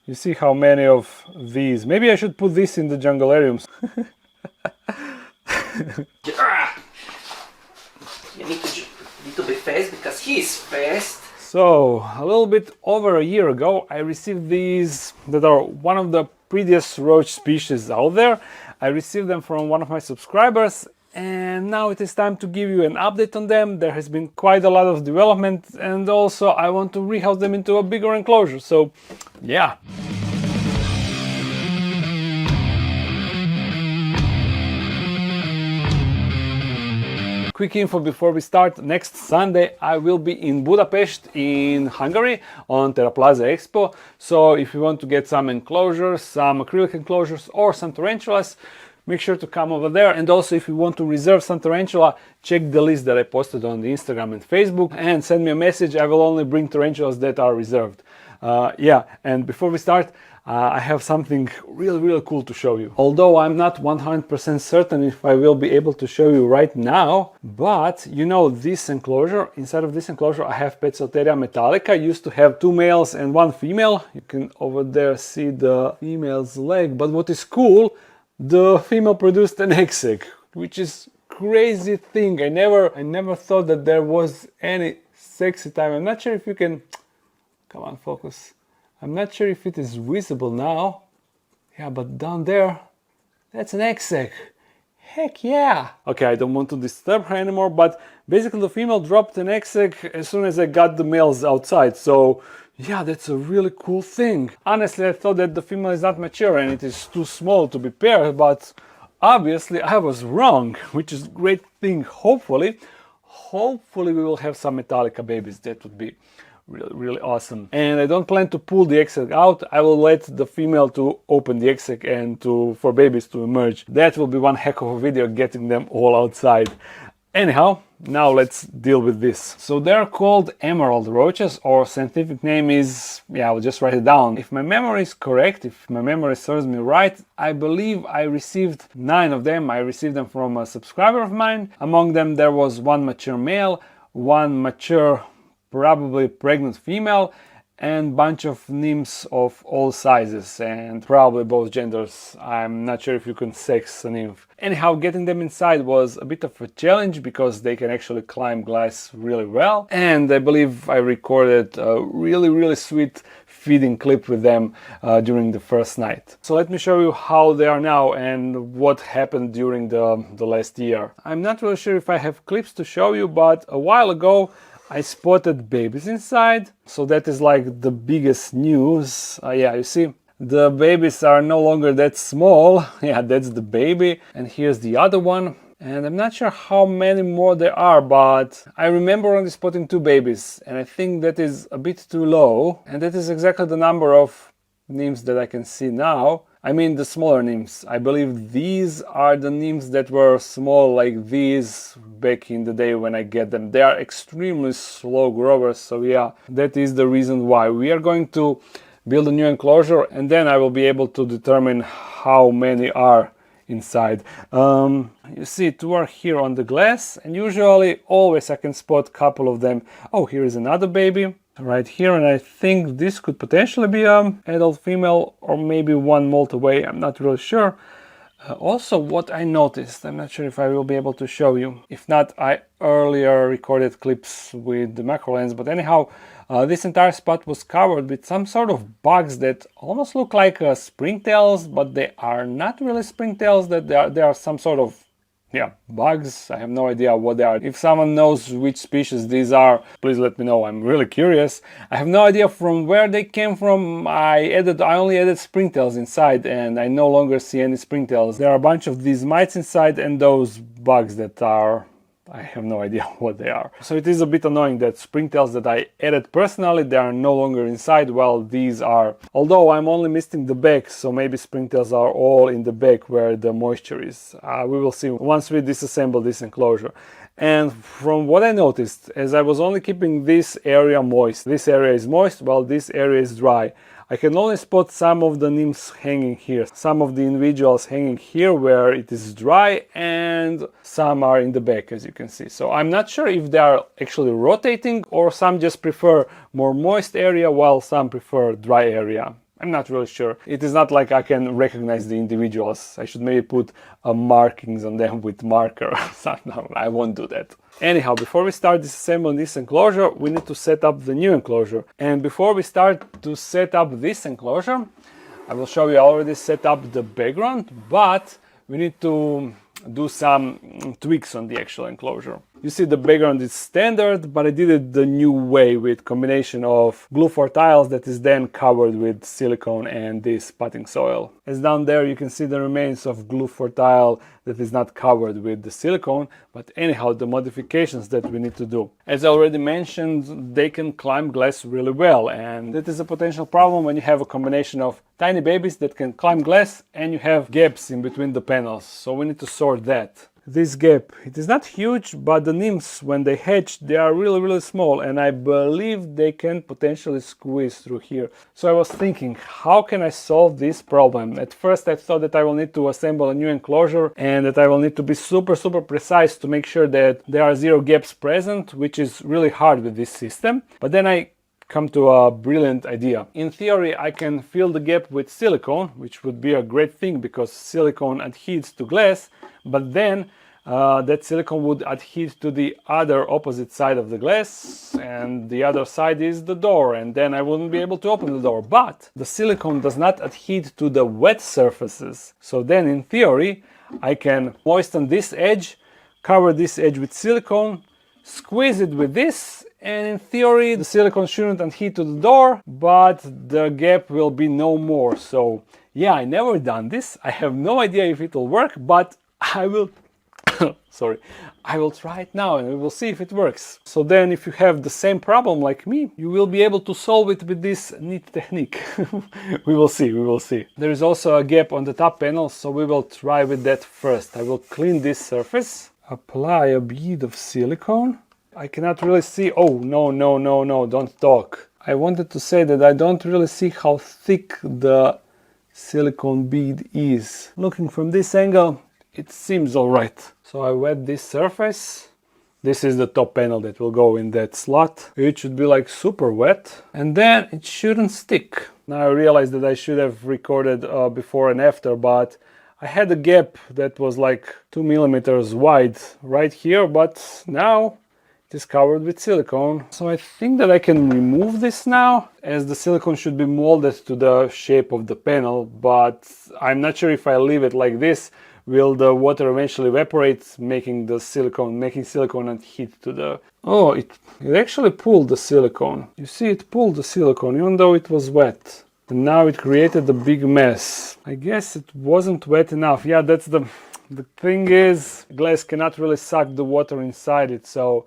You see how many of these. Maybe I should put this in the junglariums. You need to be fast because he is fast. So, a little bit over a year ago, I received these that are one of the prettiest roach species out there. I received them from one of my subscribers, and now it is time to give you an update on them. There has been quite a lot of development, and also I want to rehouse them into a bigger enclosure. So, yeah. Quick info before we start. Next Sunday I will be in Budapest in Hungary on Tarantula expo. So if you want to get some enclosures, some acrylic enclosures or some tarantulas, make sure to come over there. And also if you want to reserve some tarantula, check the list that I posted on the Instagram and Facebook and send me a message. I will only bring tarantulas that are reserved. Yeah, and before we start, I have something really cool to show you. Although I'm not 100% certain if I will be able to show you right now, but you know this enclosure, inside of this enclosure I have Petsoteria metallica. I used to have 2 males and 1 female. You can over there see the female's leg, but what is cool, the female produced an egg sac, which is crazy thing. I never thought that there was any sexy time. I'm not sure if you can, come on, focus. I'm not sure if it is visible now. Yeah, but down there, that's an egg sac. Heck yeah! Okay, I don't want to disturb her anymore, but basically the female dropped an egg sac as soon as I got the males outside. So yeah, that's a really cool thing. Honestly, I thought that the female is not mature and it is too small to be paired, but obviously I was wrong, which is a great thing. Hopefully we will have some Metallica babies. That would be really awesome. And I don't plan to pull the egg sac out. I will let the female to open the egg sac and for babies to emerge. That will be one heck of a video, getting them all outside. Anyhow, now let's deal with this. So they're called emerald roaches, or scientific name is, yeah, I'll just write it down. If my memory is correct, if my memory serves me right, I believe I received 9 of them. I received them from a subscriber of mine. Among them there was 1 mature male, 1 mature probably pregnant female, and bunch of nymphs of all sizes and probably both genders. I'm not sure if you can sex a nymph. Anyhow, getting them inside was a bit of a challenge because they can actually climb glass really well, and I believe I recorded a really sweet feeding clip with them during the first night. So let me show you how they are now and what happened during the last year. I'm not really sure if I have clips to show you, but a while ago I spotted babies inside, so that is like the biggest news. Yeah, you see, the babies are no longer that small. Yeah, that's the baby, and here's the other one. And I'm not sure how many more there are, but I remember only spotting 2 babies, and I think that is a bit too low, and that is exactly the number of nymphs that I can see now. I mean the smaller nymphs. I believe these are the nymphs that were small like these back in the day when I get them. They are extremely slow growers, so yeah, that is the reason why. We are going to build a new enclosure and then I will be able to determine how many are inside. You see 2 are here on the glass, and usually always I can spot a couple of them. Oh, here is another baby right here, and I think this could potentially be an adult female or maybe 1 molt away. I'm not really sure. Also, what I noticed, I'm not sure if I will be able to show you. If not, I earlier recorded clips with the macro lens, but anyhow, this entire spot was covered with some sort of bugs that almost look like springtails, but they are not really springtails. That they are some sort of, yeah, bugs. I have no idea what they are. If someone knows which species these are, please let me know. I'm really curious. I have no idea from where they came from. I only added springtails inside, and I no longer see any springtails. There are a bunch of these mites inside and those bugs that are, I have no idea what they are. So it is a bit annoying that springtails that I added personally, they are no longer inside, while these are. Although I'm only missing the back, so maybe springtails are all in the back where the moisture is. We will see once we disassemble this enclosure. And from what I noticed, as I was only keeping this area moist, this area is moist while this area is dry. I can only spot some of the nymphs hanging here, some of the individuals hanging here where it is dry, and some are in the back, as you can see. So I'm not sure if they are actually rotating or some just prefer more moist area while some prefer dry area. I'm not really sure. It is not like I can recognize the individuals. I should maybe put markings on them with marker. So, no, I won't do that. Anyhow, before we start disassembling this enclosure, we need to set up the new enclosure. And before we start to set up this enclosure, I will show you I already set up the background, but we need to do some tweaks on the actual enclosure. You see the background is standard, but I did it the new way with combination of glue for tiles that is then covered with silicone and this potting soil. As down there you can see the remains of glue for tile that is not covered with the silicone, but anyhow the modifications that we need to do. As I already mentioned, they can climb glass really well, and that is a potential problem when you have a combination of tiny babies that can climb glass and you have gaps in between the panels, so we need to sort that. This gap, it is not huge, but the nymphs, when they hatch, they are really small, and I believe they can potentially squeeze through here. So I was thinking, how can I solve this problem? At first I thought that I will need to assemble a new enclosure and that I will need to be super precise to make sure that there are zero gaps present, which is really hard with this system. But then I come to a brilliant idea. In theory, I can fill the gap with silicone, which would be a great thing because silicone adheres to glass, but then that silicone would adhere to the other opposite side of the glass, and the other side is the door, and then I wouldn't be able to open the door. But the silicone does not adhere to the wet surfaces. So then in theory, I can moisten this edge, cover this edge with silicone, squeeze it with this, and in theory the silicone shouldn't adhere to the door, but the gap will be no more. So yeah, I never done this. I have no idea if it will work, but I will I will try it now and we will see if it works. So then if you have the same problem like me, you will be able to solve it with this neat technique. we will see. There is also a gap on the top panel, so we will try with that first. I will clean this surface, apply a bead of silicone. I cannot really see. Oh, no, don't talk. I wanted to say that I don't really see how thick the silicone bead is. Looking from this angle, it seems alright. So I wet this surface. This is the top panel that will go in that slot. It should be like super wet, and then it shouldn't stick. Now I realized that I should have recorded before and after, but I had a gap that was like 2 millimeters wide right here, but now it is covered with silicone. So I think that I can remove this now, as the silicone should be molded to the shape of the panel, but I'm not sure if I leave it like this, will the water eventually evaporate, making silicone adhere to the... Oh, it actually pulled the silicone. You see, it pulled the silicone, even though it was wet. And now it created a big mess. I guess it wasn't wet enough. Yeah, that's the thing is, glass cannot really suck the water inside it, so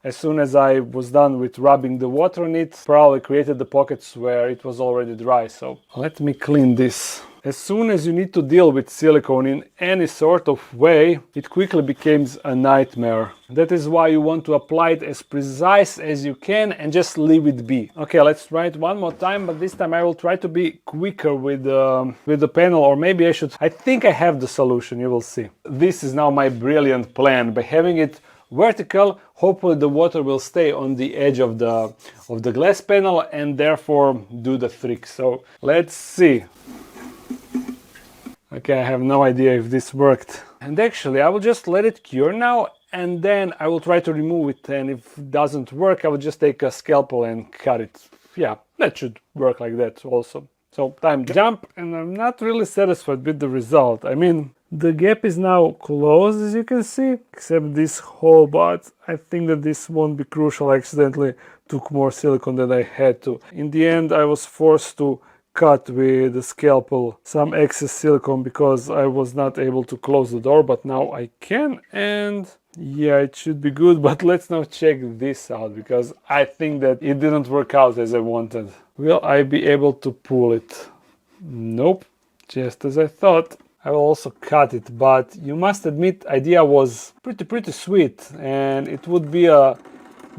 as soon as I was done with rubbing the water on it, probably created the pockets where it was already dry. So let me clean this. As soon as you need to deal with silicone in any sort of way, it quickly becomes a nightmare. That is why you want to apply it as precise as you can and just leave it be. Okay, let's try it one more time, but this time I will try to be quicker with the panel, or maybe I should... I think I have the solution, you will see. This is now my brilliant plan. By having it vertical, hopefully the water will stay on the edge of the glass panel and therefore do the trick. So let's see. Okay, I have no idea if this worked. And actually, I will just let it cure now, and then I will try to remove it, and if it doesn't work, I will just take a scalpel and cut it. Yeah, that should work like that also. So, time jump, and I'm not really satisfied with the result. I mean, the gap is now closed, as you can see, except this hole, but I think that this won't be crucial. I accidentally took more silicone than I had to. In the end, I was forced to cut with the scalpel some excess silicone because I was not able to close the door, but now I can, and yeah, it should be good. But let's now check this out, because I think that it didn't work out as I wanted. Will I be able to pull it? Nope, just as I thought. I will also cut it, but you must admit, idea was pretty sweet, and it would be a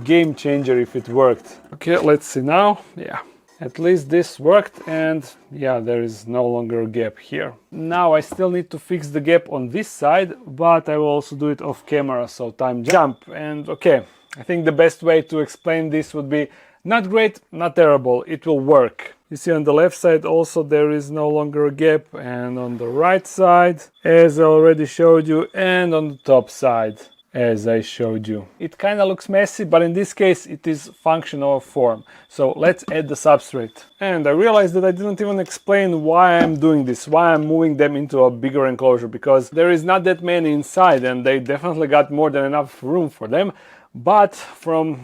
game changer if it worked. Okay, let's see now. Yeah. At least this worked, and yeah, there is no longer a gap here. Now I still need to fix the gap on this side, but I will also do it off camera, so time jump. And okay, I think the best way to explain this would be Not great, not terrible, it will work. You see on the left side also there is no longer a gap, and on the right side, as I already showed you, and on the top side, as I showed you. It kind of looks messy, but in this case it is functional form. So let's add the substrate. And I realized that I didn't even explain why I'm doing this, why I'm moving them into a bigger enclosure, because there is not that many inside and they definitely got more than enough room for them. But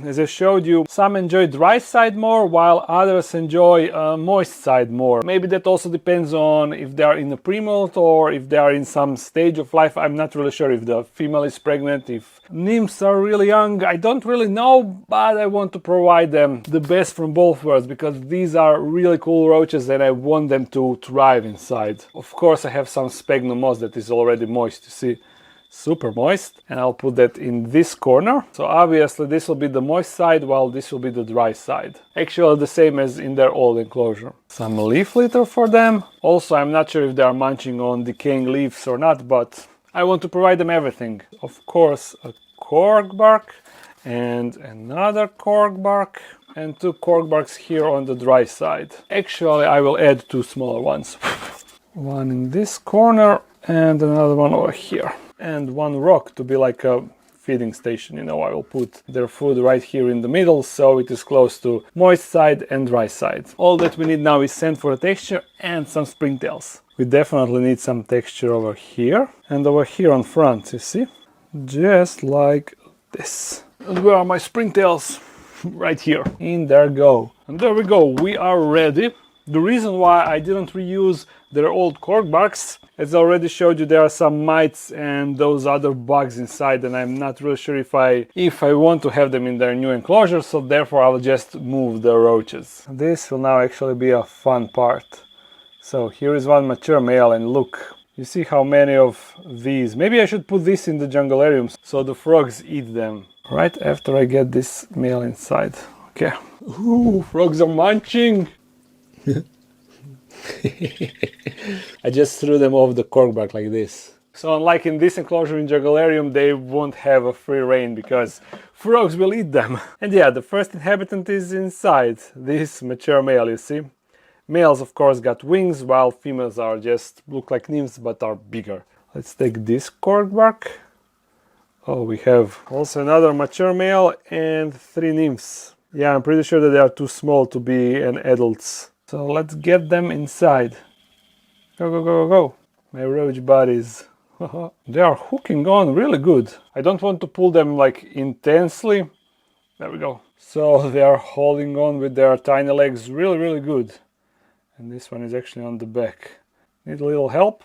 as I showed you, some enjoy dry side more while others enjoy moist side more. Maybe that also depends on if they are in a pre-molt or if they are in some stage of life. I'm not really sure if the female is pregnant, if nymphs are really young. I don't really know, but I want to provide them the best from both worlds because these are really cool roaches and I want them to thrive inside. Of course, I have some sphagnum moss that is already moist, you see. Super moist, and I'll put that in this corner. So obviously this will be the moist side while this will be the dry side. Actually the same as in their old enclosure. Some leaf litter for them. Also, I'm not sure if they are munching on decaying leaves or not, but I want to provide them everything. Of course, a cork bark and another cork bark and 2 cork barks here on the dry side. Actually, I will add 2 smaller ones. One in this corner and another one over here. And 1 rock to be like a feeding station. You know, I will put their food right here in the middle so it is close to moist side and dry side. All that we need now is sand for the texture and some springtails. We definitely need some texture over here and over here on front, you see? Just like this. And where are my springtails? Right here. In there go. And there we go, we are ready. The reason why I didn't reuse their old cork barks, as I already showed you, there are some mites and those other bugs inside, and I'm not really sure if I want to have them in their new enclosure, so therefore I will just move the roaches. This will now actually be a fun part. So here is one mature male, and look, you see how many of these. Maybe I should put this in the junglariums so the frogs eat them right after I get this male inside. Okay. Ooh, frogs are munching! I just threw them off the cork bark like this. So unlike in this enclosure in Jugularium, they won't have a free reign because frogs will eat them. And yeah, the first inhabitant is inside, this mature male, you see. Males of course got wings, while females are just look like nymphs but are bigger. Let's take this cork bark. Oh, we have also another mature male and 3 nymphs. Yeah, I'm pretty sure that they are too small to be an adults. So let's get them inside. Go, go, go, go, go. My roach buddies. They are hooking on really good. I don't want to pull them like intensely. There we go. So they are holding on with their tiny legs really, really good. And this one is actually on the back. Need a little help?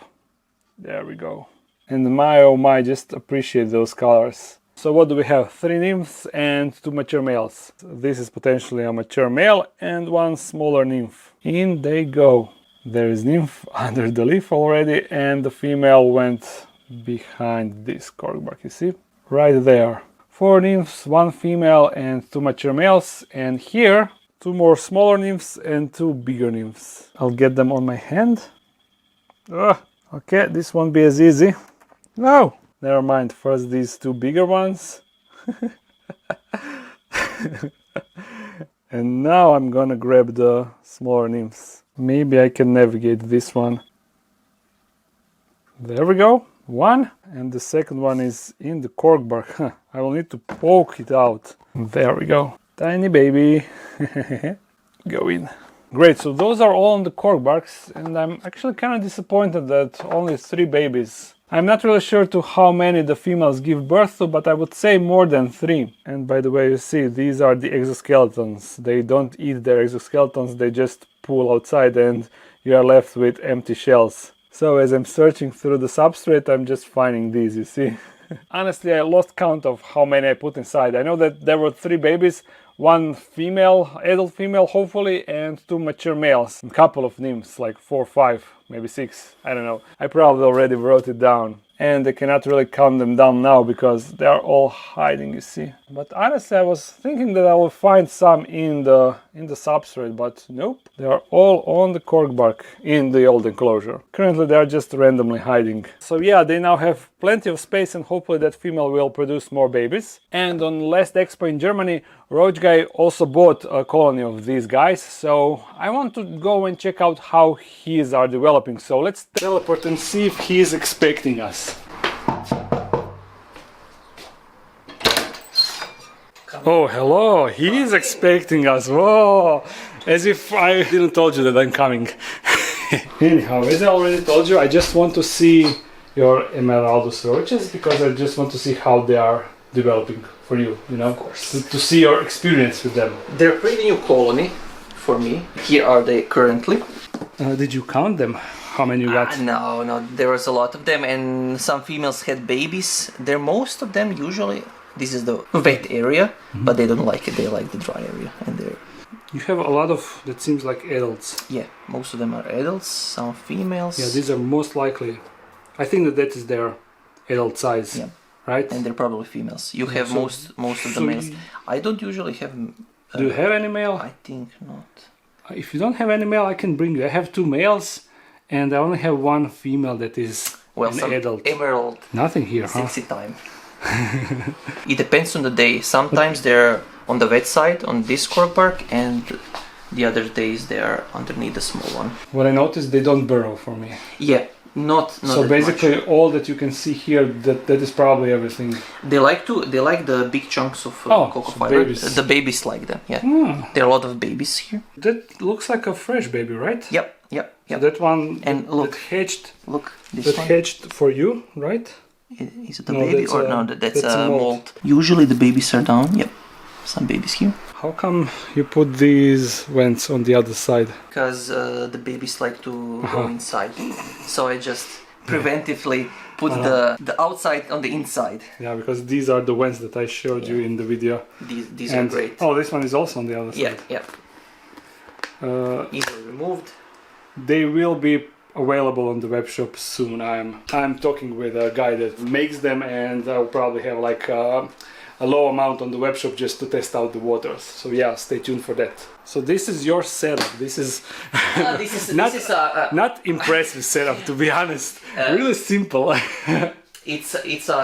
There we go. And my oh my, just appreciate those colors. So what do we have? 3 nymphs and 2 mature males. This is potentially a mature male and 1 smaller nymph. In they go. There is nymph under the leaf already, and the female went behind this cork bark, you see? Right there. 4 nymphs, 1 female and 2 mature males, and here 2 more smaller nymphs and 2 bigger nymphs. I'll get them on my hand. Okay, this won't be as easy. No! Never mind, first these 2 bigger ones. And now I'm gonna grab the smaller nymphs. Maybe I can navigate this one. There we go, 1. And the second one is in the cork bark. I will need to poke it out. There we go. Tiny baby. Go in. Great, so those are all on the cork barks, and I'm actually kind of disappointed that only 3 babies. I'm not really sure to how many the females give birth to, but I would say more than 3. And by the way, you see, these are the exoskeletons. They don't eat their exoskeletons, they just pull outside and you are left with empty shells. So as I'm searching through the substrate, I'm just finding these, you see. Honestly, I lost count of how many I put inside. I know that there were 3 babies, 1 female, adult female hopefully, and 2 mature males. A couple of nymphs, like 4 or 5 maybe 6, I don't know. I probably already wrote it down. And I cannot really count them down now because they are all hiding, you see. But honestly, I was thinking that I will find some in the substrate, but nope. They are all on the cork bark in the old enclosure. Currently, they are just randomly hiding. So yeah, they now have plenty of space and hopefully that female will produce more babies. And on last expo in Germany, Roach guy also bought a colony of these guys. So I want to go and check out how his are developing. So let's teleport and see if he is expecting us. Oh, hello, he is expecting us. Whoa, as if I didn't told you that I'm coming. Anyhow, as I already told you, I just want to see your Emeraldus roaches because I just want to see how they are developing for you, you know, of course. to see your experience with them. They're a pretty new colony for me. Here are they currently. Did you count them? How many you got? No, there was a lot of them, and some females had babies. They're most of them usually. This is the wet area, but they don't like it. They like the dry area, and they're. You have a lot of that seems like adults. Yeah, most of them are adults. Some females. Yeah, these are most likely. I think that is their adult size. Yeah. Right. And they're probably females. You have So- most of the so males. you- I don't usually have. Do you have any male? I think not. If you don't have any male, I can bring you. I have 2 males, and I only have 1 female that is Well, an some adult. emerald. Nothing here, huh? Sexy time. It depends on the day. Sometimes they're on the wet side on this cork bark, and the other days they are underneath the small one. What I noticed, they don't burrow for me. Yeah, not So that basically, much. all that you can see here, that is probably everything. They like the big chunks of cocoa so fiber. babies. The babies like them. Yeah, there are a lot of babies here. That looks like a fresh baby, right? Yep. So that one And look. that hatched, Look, this that one. hatched for you, right? Is it a No, baby that's or a- no? That's that's a a molt. molt. Usually the babies are down. Yep, some babies here. How come you put these vents on the other side? Because the babies like to go inside, so I just preventively put the outside on the inside. Yeah, because these are the vents that I showed you in the video. These are great. Oh, this one is also on the other Yeah, side. yeah. Easily removed. They will be available on the web shop soon. I'm talking with a guy that makes them, and I'll probably have like a low amount on the web shop just to test out the waters. So yeah, stay tuned for that. So this is your setup. This is not impressive setup, to be honest. Really simple. It's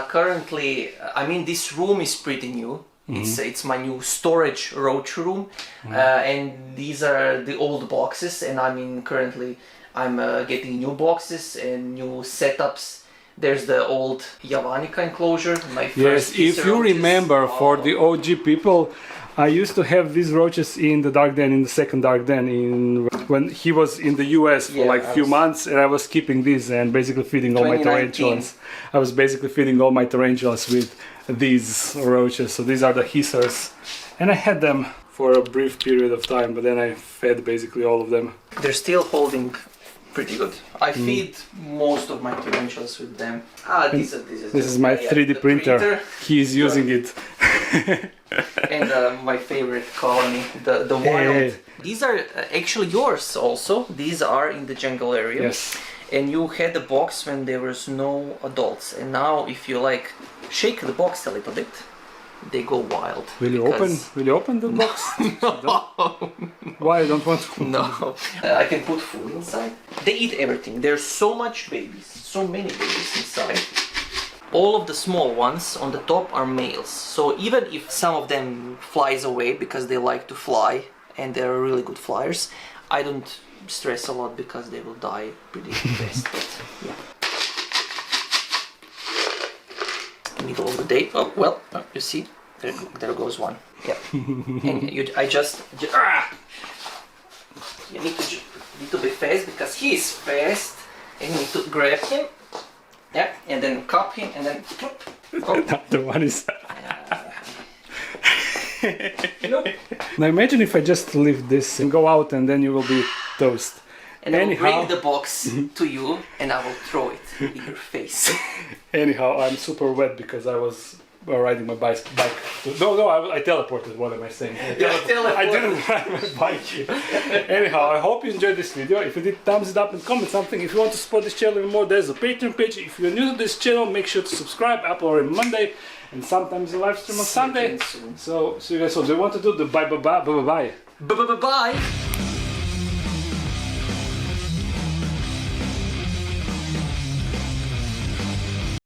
currently. I mean, this room is pretty new. It's my new storage roach room, and these are the old boxes. And I mean, currently I'm getting new boxes and new setups. There's the old Javanica enclosure. My first Yes, if you roaches. remember, for the OG people, I used to have these roaches in the dark den, in the second dark den, when he was in the US for Yeah, like few months, and I was keeping these and basically feeding all my 2019. tarantulas. I was basically feeding all my tarantulas with these roaches. So these are the hissers, and I had them for a brief period of time, but then I fed basically all of them. They're still holding pretty good. I feed most of my tarantulas with them. This is my 3D printer. He is using it. And my favorite colony, the wild. Hey. These are actually yours also. These are in the jungle area. Yes. And you had the box when there was no adults. And now if you like shake the box a little bit, they go wild. Will you open the box? No. Why? I don't want to. No. I can put food inside. They eat everything. There's so much babies, so many babies inside. All of the small ones on the top are males. So even if some of them flies away because they like to fly and they're really good flyers, I don't stress a lot because they will die pretty fast. But yeah. Middle of the day. Oh well, you see, there goes one. Yeah. And you need to be fast because he is fast, and you need to grab him. Yeah, and then cup him, and then. Oh. The one is. Nope. Now imagine if I just leave this and go out, and then you will be toast. And I will Anyhow. bring the box to you, and I will throw it in your face. Anyhow, I'm super wet because I was riding my bike. No, I teleported. What am I saying? I didn't ride my bike here. Anyhow, I hope you enjoyed this video. If you did, thumbs it up and comment something. If you want to support this channel even more, there's a Patreon page. If you're new to this channel, make sure to subscribe. I upload on Monday and sometimes a live stream on Sunday. So see you guys soon. Do you want to do the bye? Bye.